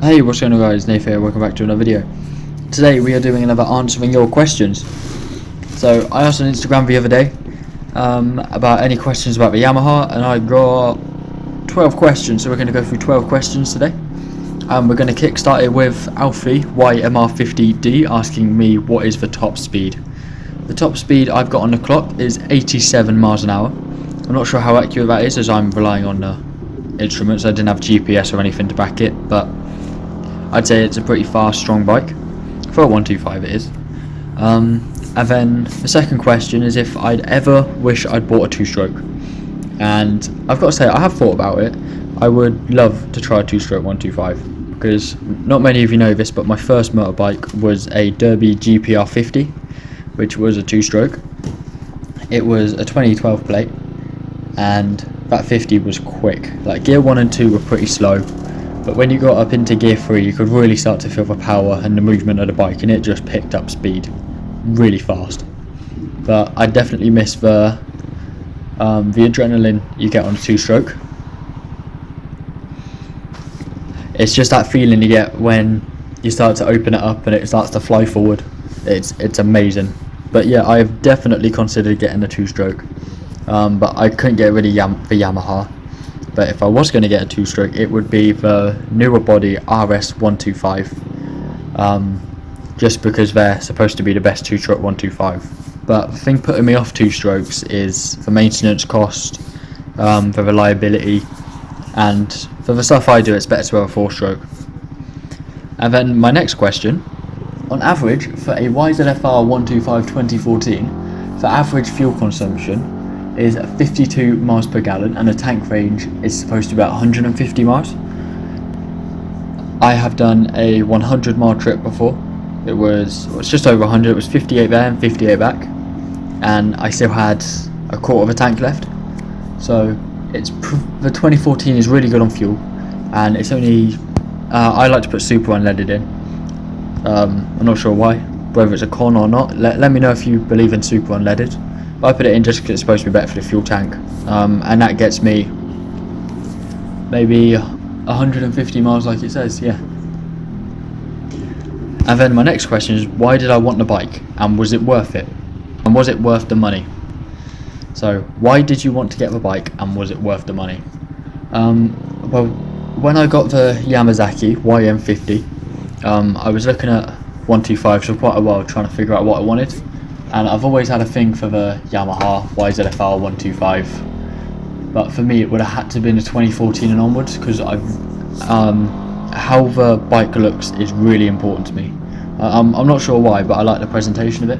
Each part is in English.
Hey, what's going on guys, Nath here, welcome back to another video. Today we are doing another answering your questions. So I asked on Instagram the other day about any questions about the Yamaha, and I got 12 questions, so we're going to go through 12 questions today. We're going to kickstart it with Alfie YMR50D asking me what is the top speed. The top speed I've got on the clock is 87 miles an hour. I'm not sure how accurate that is, as I'm relying on the instruments. I didn't have GPS or anything to back it, but I'd say it's a pretty fast, strong bike. For a 125 it is. And then the second question is if I'd ever wish I'd bought a two-stroke. And I've got to say, I have thought about it. I would love to try a two-stroke 125, because not many of you know this, but my first motorbike was a Derby GPR50, which was a two-stroke. It was a 2012 plate, and that 50 was quick. Like, gear 1 and 2 were pretty slow, but when you got up into gear 3 you could really start to feel the power and the movement of the bike, and it just picked up speed really fast. But I definitely miss the adrenaline you get on a two-stroke. It's just that feeling you get when you start to open it up and it starts to fly forward. It's amazing. But yeah, I've definitely considered getting a two-stroke, but I couldn't get rid of the Yamaha. But if I was going to get a two-stroke, it would be the newer body RS-125, just because they're supposed to be the best two-stroke 125. But the thing putting me off two-strokes is the maintenance cost, the reliability, and for the stuff I do, it's better to have a four-stroke. And then my next question: on average, for a YZF-R125 2014, the average fuel consumption is 52 miles per gallon, and the tank range is supposed to be about 150 miles. I have done a 100 mile trip before. It was just over 100. It was 58 there and 58 back, and I still had a quarter of a tank left. So the 2014 is really good on fuel, and it's only I like to put super unleaded in. I'm not sure why, whether it's a con or not. Let me know if you believe in super unleaded. But I put it in just because it's supposed to be better for the fuel tank, and that gets me maybe 150 miles like it says, yeah. And then my next question is, why did I want the bike, and was it worth it? And was it worth the money? So why did you want to get the bike, and was it worth the money? Well, when I got the Yamazaki YM50, I was looking at 125s for quite a while, trying to figure out what I wanted. And I've always had a thing for the Yamaha YZF-R125, but for me it would have had to have been a 2014 and onwards, because how the bike looks is really important to me. I'm not sure why, but I like the presentation of it.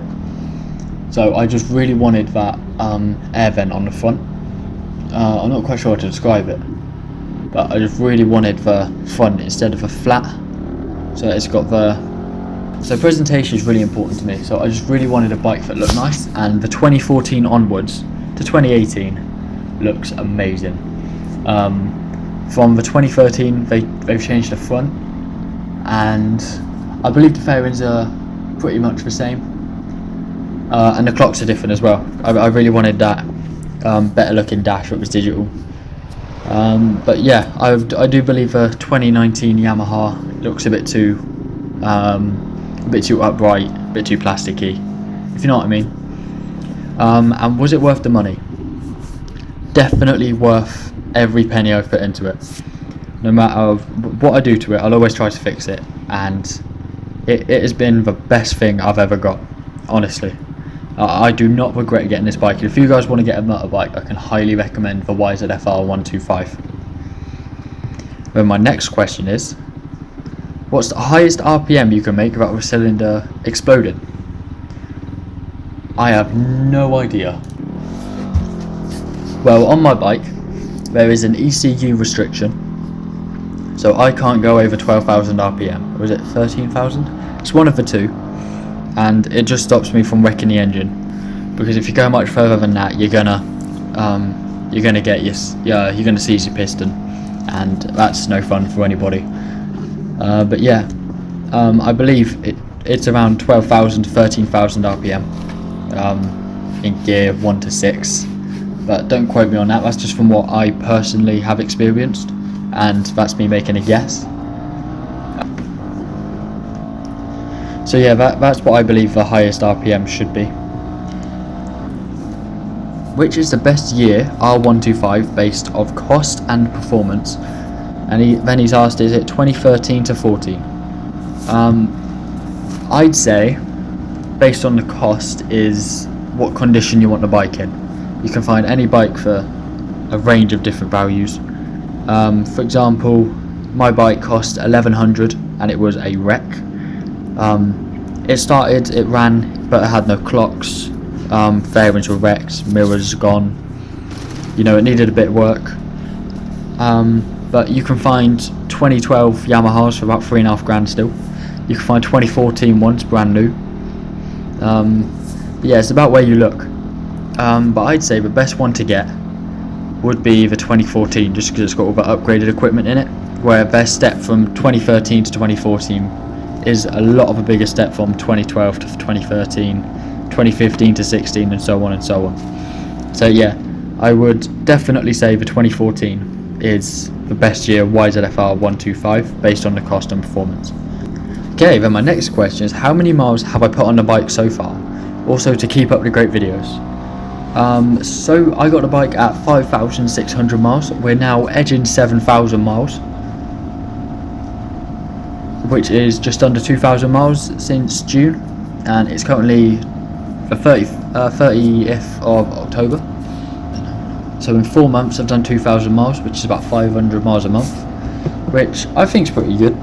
So I just really wanted that air vent on the front. I'm not quite sure how to describe it, but I just really wanted the front instead of a flat. So it's got So presentation is really important to me, so I just really wanted a bike that looked nice, and the 2014 onwards to 2018 looks amazing. From the 2013 they've changed the front, and I believe the fairings are pretty much the same, and the clocks are different as well. I really wanted that better looking dash that was digital. But yeah, I do believe the 2019 Yamaha looks a bit too upright, a bit too plasticky, if you know what I mean. And was it worth the money? Definitely worth every penny I've put into it. No matter what I do to it, I'll always try to fix it, and it has been the best thing I've ever got, honestly. I do not regret getting this bike. If you guys want to get a motorbike, I can highly recommend the YZF-R125. Then my next question is, what's the highest RPM you can make without the cylinder exploding? I have no idea. Well, on my bike there is an ECU restriction, so I can't go over 12,000 RPM. Or is it 13,000? It's one of the two, and it just stops me from wrecking the engine, because if you go much further than that, you're gonna seize your piston, and that's no fun for anybody. But yeah, I believe it's around 12,000 to 13,000 RPM in gear 1 to 6, but don't quote me on that. That's just from what I personally have experienced, and that's me making a guess. So yeah, that's what I believe the highest RPM should be. Which is the best year R125 based of cost and performance? And then he's asked, is it 2013 to 14? I'd say, based on the cost, is what condition you want the bike in. You can find any bike for a range of different values. For example, my bike cost $1,100 and it was a wreck. It ran, but it had no clocks. Fairings were wrecked, mirrors gone. You know, it needed a bit of work. But you can find 2012 Yamahas for about $3,500 still. You can find 2014 ones brand new. Yeah, it's about where you look. But I'd say the best one to get would be the 2014, just because it's got all the upgraded equipment in it. Where their step from 2013 to 2014 is a lot of a bigger step from 2012 to 2013, 2015 to 16, and so on and so on. So yeah, I would definitely say the 2014 is the best year YZF-R125 based on the cost and performance. Okay, then my next question is, how many miles have I put on the bike so far? Also, to keep up the great videos. So I got the bike at 5,600 miles. We're now edging 7,000 miles, which is just under 2,000 miles since June, and it's currently the 30th of October. So in 4 months I've done 2,000 miles, which is about 500 miles a month, which I think is pretty good.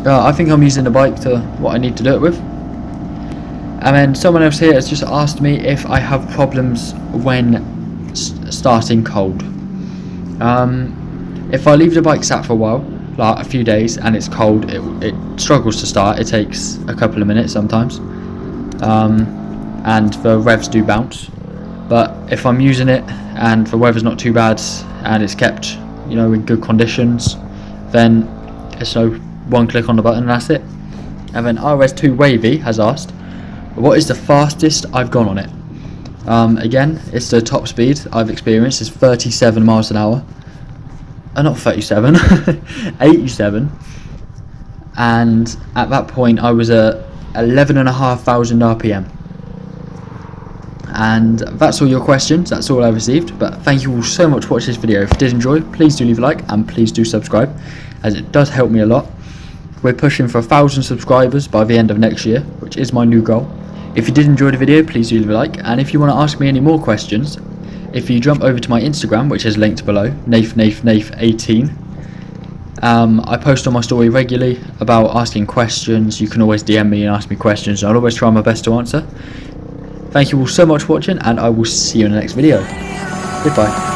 I think I'm using the bike to what I need to do it with. And then someone else here has just asked me if I have problems when starting cold. If I leave the bike sat for a while, like a few days, and it's cold, it struggles to start. It takes a couple of minutes sometimes, and the revs do bounce. But if I'm using it and the weather's not too bad and it's kept, you know, in good conditions, then it's no one click on the button and that's it. And then RS2 Wavy has asked, what is the fastest I've gone on it? Again, it's the top speed I've experienced is 37 miles an hour. Not 37, 87. And at that point I was at 11,500 RPM. And that's all your questions, that's all I received. But thank you all so much for watching this video. If you did enjoy, please do leave a like and please do subscribe, as it does help me a lot. We're pushing for 1,000 subscribers by the end of next year, which is my new goal. If you did enjoy the video, please do leave a like, and if you want to ask me any more questions, if you jump over to my Instagram, which is linked below, nafe18, I post on my story regularly about asking questions. You can always DM me and ask me questions, and I'll always try my best to answer. Thank you all so much for watching, and I will see you in the next video. Goodbye.